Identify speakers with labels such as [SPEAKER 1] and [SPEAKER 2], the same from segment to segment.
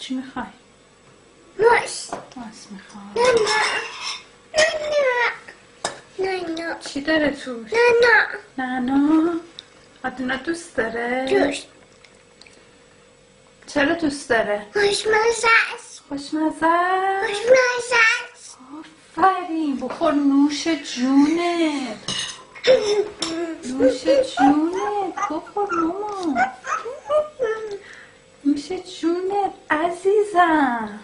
[SPEAKER 1] چی میخوای؟
[SPEAKER 2] ماست.
[SPEAKER 1] ماست میخوای؟
[SPEAKER 2] نه.
[SPEAKER 1] چی داره توش؟ نه. آدینا دوست داره؟
[SPEAKER 2] دوست.
[SPEAKER 1] چرا دوست داره؟
[SPEAKER 2] خوشمزه است.
[SPEAKER 1] خوشمزه است؟
[SPEAKER 2] خوشمزه است.
[SPEAKER 1] آفرین، بخور نوش جونت. نوش جونت بخور مامان. نوش جونت عزیزم.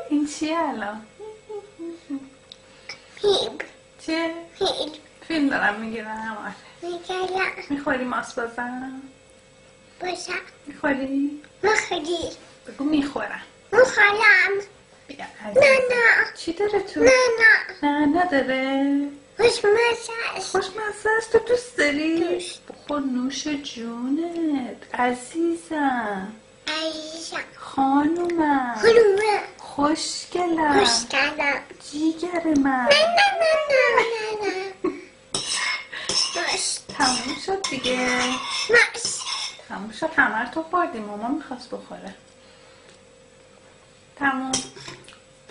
[SPEAKER 1] این چیه الان؟
[SPEAKER 2] فیلم.
[SPEAKER 1] چیه؟ فیلم دارم میگیرم.
[SPEAKER 2] میگردم.
[SPEAKER 1] میخوری ماست بازم؟
[SPEAKER 2] باشم.
[SPEAKER 1] میخوری؟
[SPEAKER 2] مخوری.
[SPEAKER 1] بگو میخورم.
[SPEAKER 2] مخورم.
[SPEAKER 1] بیا عزیزم.
[SPEAKER 2] نه.
[SPEAKER 1] چی داره تو؟
[SPEAKER 2] نه.
[SPEAKER 1] نداره.
[SPEAKER 2] خوشمزه است.
[SPEAKER 1] خوشمزه است. تو دوست داری؟
[SPEAKER 2] دوست.
[SPEAKER 1] بخور نوش جونت عزیزم.
[SPEAKER 2] عزیزم.
[SPEAKER 1] خانومم.
[SPEAKER 2] خانومه.
[SPEAKER 1] خوشگلم.
[SPEAKER 2] خوشگلم.
[SPEAKER 1] جیگر من.
[SPEAKER 2] نه. ماست.
[SPEAKER 1] تموم شد دیگه.
[SPEAKER 2] ماست.
[SPEAKER 1] تموم شد. همه رو تو خوردی. ماما میخواست بخوره. تموم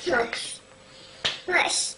[SPEAKER 1] شد.
[SPEAKER 2] ماست.